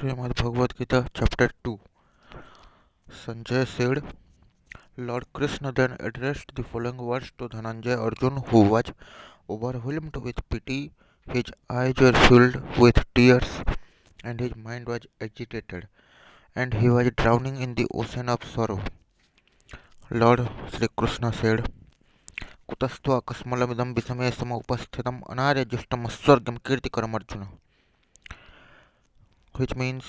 Shrimad Bhagavad Gita, Chapter 2. Sanjay said, Lord Krishna then addressed the following words to Dhananjay Arjun, who was overwhelmed with pity. His eyes were filled with tears, and his mind was agitated, and he was drowning in the ocean of sorrow. Lord Sri Krishna said, Kutastva akasmalamidam visame samupasthitam anaryajustam kirtikaram Arjuna. Which means,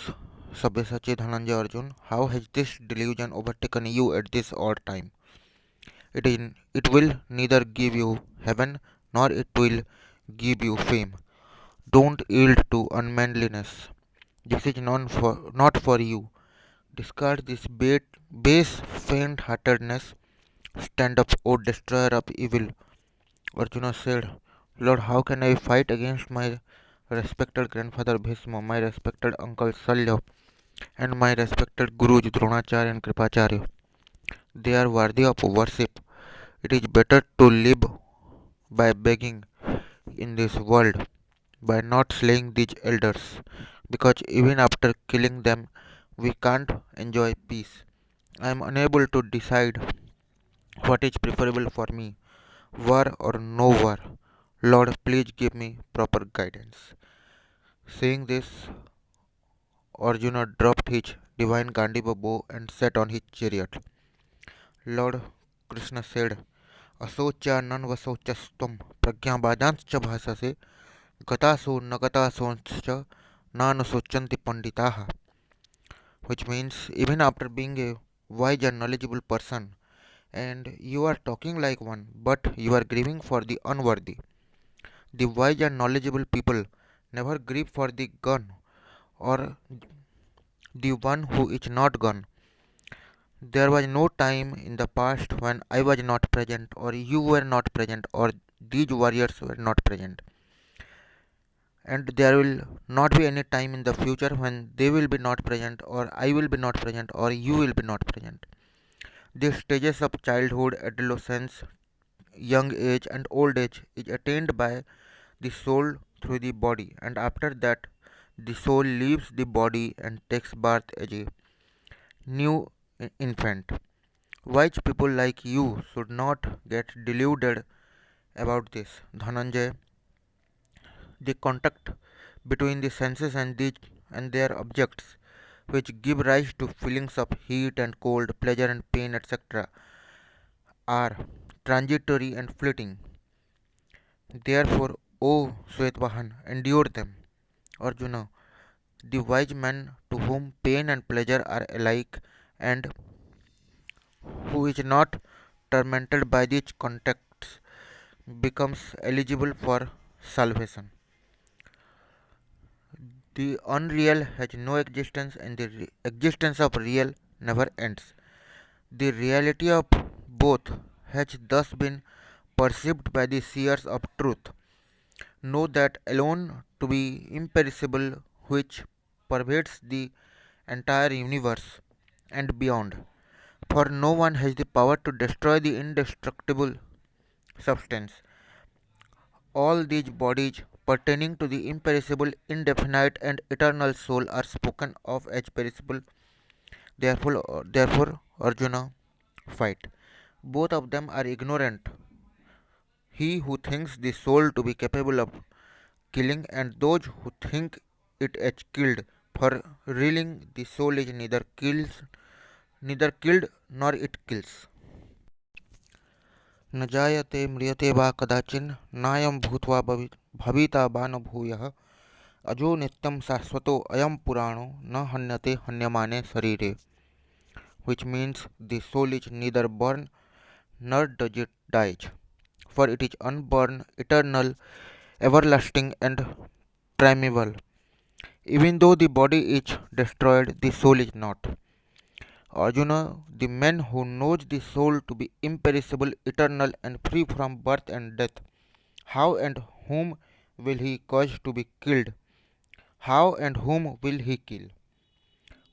Sabyasachi Dhananjay Arjun, how has this delusion overtaken you at this odd time? It will neither give you heaven nor it will give you fame. Don't yield to unmanliness. This is not for you. Discard this base faint-heartedness. Stand up, O destroyer of evil. Arjuna said, Lord, how can I fight against my respected grandfather Bhishma, my respected uncle Salya, and my respected Gurus Dronacharya and Kripacharya? They are worthy of worship. It is better to live by begging in this world, by not slaying these elders, because even after killing them, we can't enjoy peace. I am unable to decide what is preferable for me, war or no war. Lord, please give me proper guidance. Saying this, Arjuna dropped his divine Gandiva bow and sat on his chariot. Lord Krishna said, असोच्या नन्वसोचस्त्वं प्रज्ञावादांश्च भाषसे गतासो न गतासोश्च नानुशोचन्ति पंडिताः. Which means, even after being a wise and knowledgeable person, and you are talking like one, but you are grieving for the unworthy. The wise and knowledgeable people never grieve for the gone or the one who is not gone. There was no time in the past when I was not present, or you were not present, or these warriors were not present. And there will not be any time in the future when they will be not present, or I will be not present, or you will be not present. The stages of childhood, adolescence, young age, and old age is attained by the soul through the body, and after that, the soul leaves the body and takes birth as a new infant. Wise people like you should not get deluded about this. Dhananjay, the contact between the senses and their objects, which give rise to feelings of heat and cold, pleasure and pain, etc., are transitory and fleeting. Therefore, O Svetvahan, endure them. Arjuna, the wise man to whom pain and pleasure are alike and who is not tormented by these contacts becomes eligible for salvation. The unreal has no existence and the existence of real never ends. The reality of both has thus been perceived by the seers of truth. Know that alone to be imperishable which pervades the entire universe and beyond. For no one has the power to destroy the indestructible substance. All these bodies pertaining to the imperishable, indefinite, and eternal soul are spoken of as perishable. Therefore, Arjuna, fight. Both of them are ignorant. He who thinks the soul to be capable of killing, and those who think it as killed. For reeling, the soul is neither killed nor it kills. न जायते म्रियते वा कदाचिन् नायं भूत्वा भविता वा न भूयः अजो नित्यं शाश्वतो अयं पुराणो न हन्यते हन्यमाने शरीरे. Which means the soul is neither born nor does it die, for it is unborn, eternal, everlasting and primeval. Even though the body is destroyed, the soul is not. Arjuna, the man who knows the soul to be imperishable, eternal, and free from birth and death, how and whom will he cause to be killed? How and whom will he kill?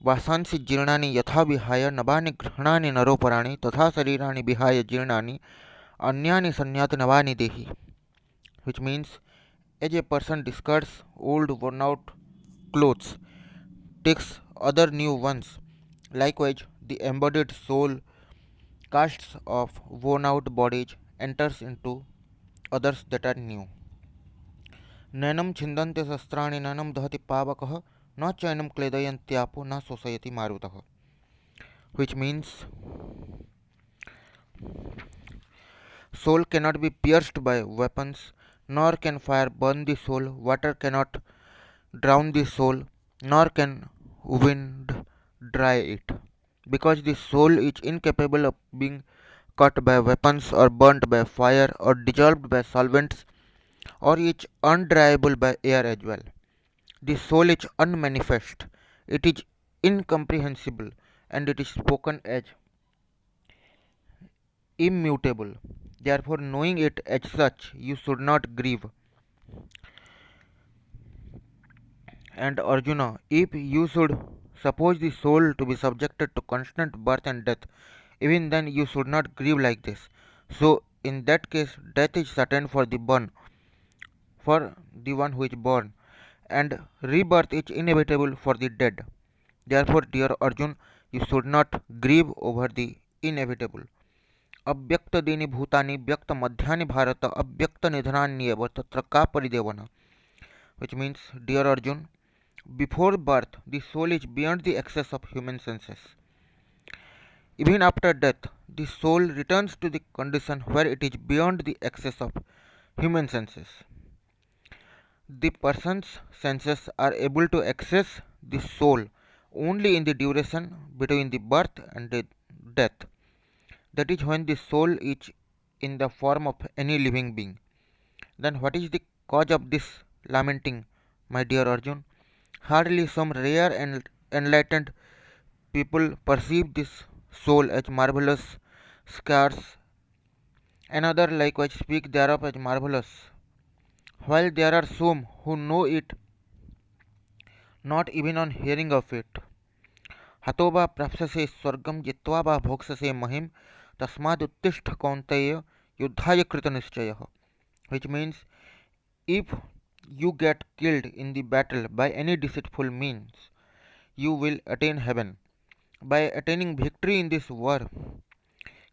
वासांसि जीर्णानि यथा विहाय नवानि गृह्णानि नरोपराणि तथा शरीराणि विहाय जीर्णानि अन्यानि संयाति नवानि देहि. Which means, as a person discards old worn out clothes takes other new ones. Likewise, the embodied soul casts of worn out bodies enters into others that are new. नैनं छिन्दन्ति शस्त्राणि नैनं दहति पावकः न चैनं क्लेदयन्त्यापो न शोषयति मारुतः, which means soul cannot be pierced by weapons, nor can fire burn the soul, water cannot drown the soul, nor can wind dry it, because the soul is incapable of being cut by weapons or burnt by fire or dissolved by solvents or is undryable by air as well. The soul is unmanifest, it is incomprehensible, and it is spoken as immutable. Therefore, knowing it as such, you should not grieve. And Arjuna, if you should suppose the soul to be subjected to constant birth and death, even then you should not grieve like this. So, in that case, death is certain for the one who is born, and rebirth is inevitable for the dead. Therefore, dear Arjun, you should not grieve over the inevitable. अव्यक्त देनी भूतानि व्यक्त मध्यानि भारत अव्यक्त निधनान्येव तत्र का परिदेवना, which means, dear Arjun, before birth the soul is beyond the access of human senses. Even after death, the soul returns to the condition where it is beyond the access of human senses. The person's senses are able to access the soul only in the duration between the birth and the death. That is when the soul is in the form of any living being. Then what is the cause of this lamenting, my dear Arjun? Hardly some rare and enlightened people perceive this soul as marvelous, scarce, another likewise speak thereof as marvelous, while there are some who know it not even on hearing of it. हतो वा प्राप्स्यसे स्वर्गं जित्वा वा भोक्ष्यसे महिम तस्मादुत्तिष्ठ कौन्तेय युद्धाय कृतनिश्चयः, which means, if you get killed in the battle by any deceitful means, you will attain heaven. By attaining victory in this war,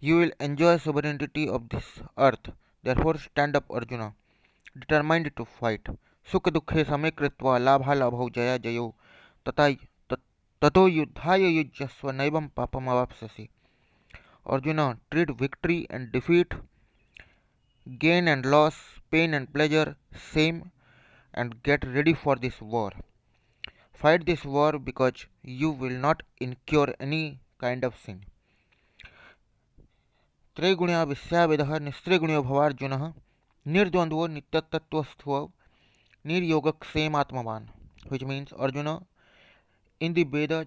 you will enjoy sovereignty of this earth. Therefore, stand up, Arjuna, determined to fight. सुख दुखे समे कृत्वा लाभालाभौ जया जयो तथा ततो युद्धाय युज्यस्व नैवं पापमवाप्स्यसि. Arjuna, treat victory and defeat, gain and loss, pain and pleasure same, and get ready for this war. Fight this war because you will not incur any kind of sin. त्रैगुण्या विश्याविदः निस्त्रैगुण्यो भवार्जुनः निर्द्वन्द्वो नित्यतत्त्वस्थो निर्योगक्षेमात्मवान्, which means, Arjuna, in the Vedas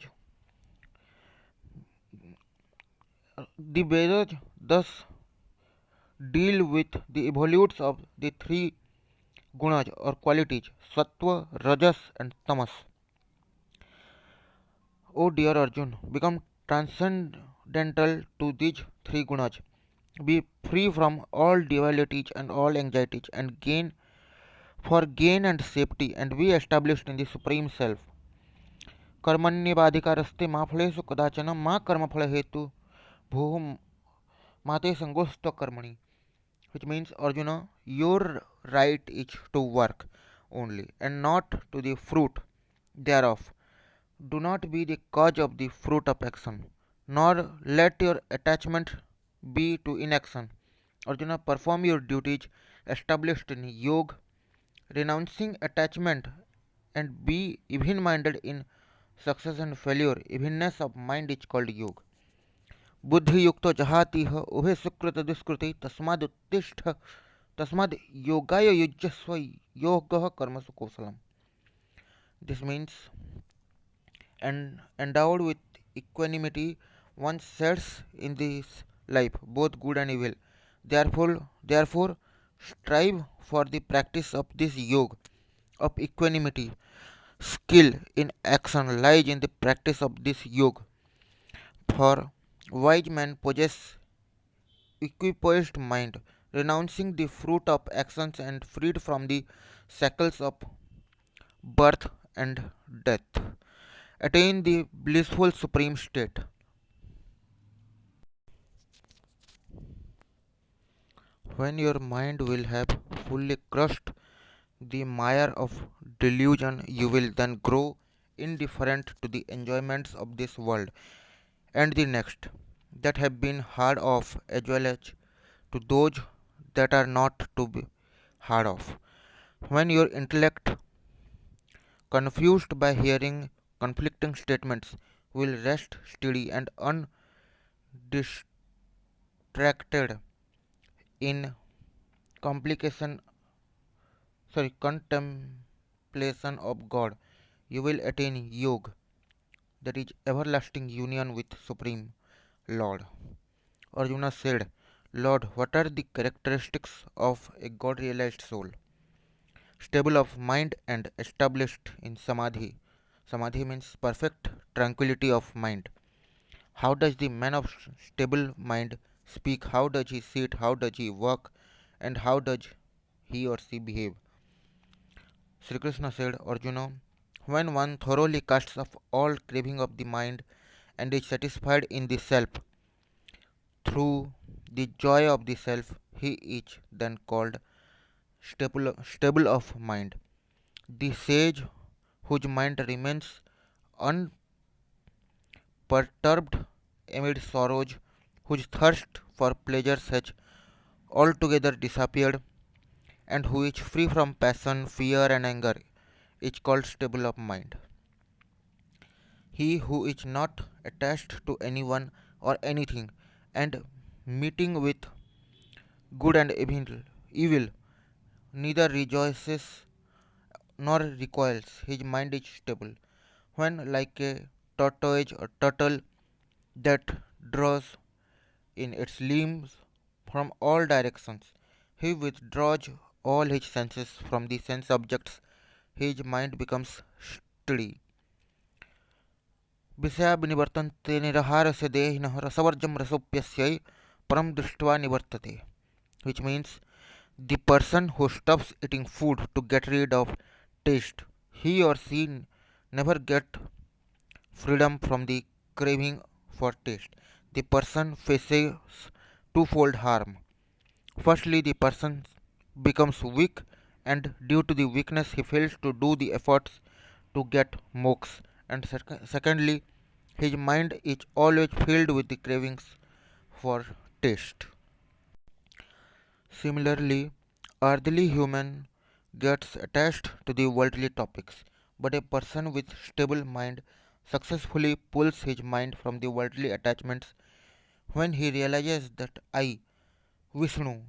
thus deal with the evolutes of the three gunas or qualities, sattva, rajas, and tamas. O dear Arjun, become transcendental to these three gunas. Be free from all dualities and all anxieties, and gain and safety, and be established in the Supreme Self. कर्मण्येवाधिकारस्ते मा फलेषु कदाचन मा कर्मफल हेतु भूः माते संगोस्त कर्मणि, which means, Arjuna, your right is to work only and not to the fruit thereof. Do not be the cause of the fruit of action, nor let your attachment be to inaction. Arjuna, perform your duties established in yoga, renouncing attachment, and be even minded in success and failure. Evenness of mind is called yoga. बुद्धि युक्तो जहातिह उभे सुकृत दुष्कृति तस्माद योगाय युज्यस्व योगः कर्मसु कौशलम. This means, endowed with equanimity, one sets in this life both good and evil. Therefore, strive for the practice of this yoga of equanimity. Skill in action lies in the practice of this yoga. For wise men possess equipoised mind, renouncing the fruit of actions and freed from the shackles of birth and death. attain the blissful supreme state. When your mind will have fully crushed the mire of delusion, you will then grow indifferent to the enjoyments of this world and the next that have been hard off, as well as to those that are not to be hard off. When your intellect, confused by hearing conflicting statements, will rest steady and undistracted in complication contemplation of God, you will attain yoga, that is everlasting union with Supreme Lord. Arjuna said, Lord, what are the characteristics of a God realized soul? Stable of mind and established in samadhi. Samadhi means perfect tranquility of mind. How does the man of stable mind speak? How does he sit? How does he walk? And how does he or she behave? Sri Krishna said, Arjuna, when one thoroughly casts off all craving of the mind and is satisfied in the self through the joy of the self, he is then called stable of mind. The sage whose mind remains unperturbed amid sorrows, whose thirst for pleasures has altogether disappeared, and who is free from passion, fear, and anger, is called stable of mind. He who is not attached to anyone or anything, and meeting with good and evil neither rejoices nor recoils, his mind is stable. When, like a tortoise or turtle that draws in its limbs from all directions, he withdraws all his senses from the sense objects, his mind becomes steady. विषया विनिवर्तन्ते निरहारस्य देहिनः रसवर्जं रसोप्यस्यै परम दृष्ट्वा निवर्तते, which means the person who stops eating food to get rid of taste, he or she never get freedom from the craving for taste. The person faces twofold harm. Firstly, the person becomes weak, and due to the weakness, he fails to do the efforts to get moksha. And secondly, his mind is always filled with the cravings for taste. Similarly, earthly human gets attached to the worldly topics, but a person with stable mind successfully pulls his mind from the worldly attachments when he realizes that I, Vishnu,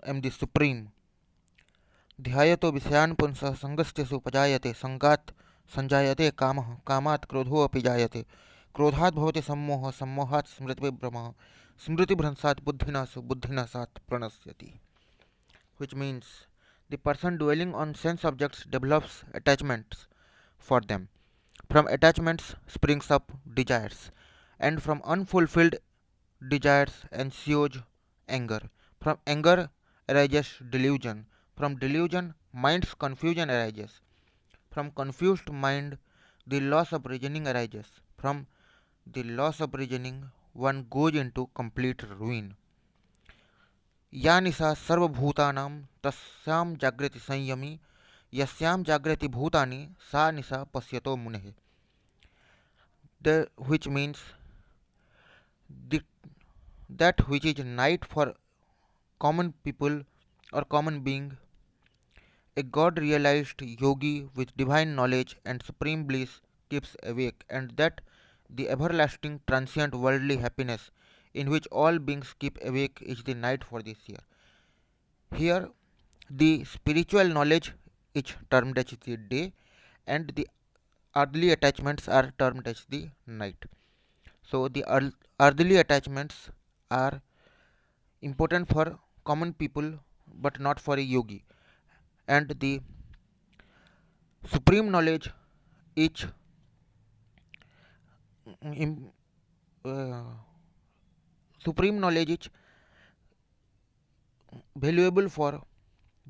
am the supreme. ध्यायतो विषयान् पुंसः सङ्गस्तेषु उपजायते सङ्गात् सञ्जायते कामः कामात् क्रोधोऽपि जायते क्रोधात् भवति सम्मोहः सम्मोहात् स्मृतिविभ्रमः स्मृतिभ्रंशात् बुद्धिनाशो बुद्धिनाशात् प्रणश्यति, which means the person dwelling on sense objects develops attachments for them. From attachments springs up desires, and from unfulfilled desires ensues anger. From anger arises delusion. From delusion, mind's confusion arises. From confused mind, the loss of reasoning arises. From the loss of reasoning, one goes into complete ruin. या निशा सर्वभूतानां तस्यां जागृति संयमी यस्यां जागृति भूतानि सा निशा पश्यतो मुनेः, which means the, that which is night for common people or common being, a God realized yogi with divine knowledge and supreme bliss keeps awake, and that the everlasting transient worldly happiness in which all beings keep awake is the night for this year. Here, the spiritual knowledge is termed as the day, and the earthly attachments are termed as the night. So, the earthly attachments are important for common people but not for a yogi, and the supreme knowledge is im- uh, supreme knowledge is valuable for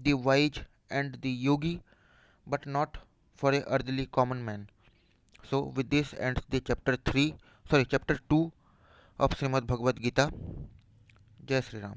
the wise and the yogi but not for a earthly common man. So with this ends the chapter 2 of Srimad Bhagavad Gita. Jai Sri Ram.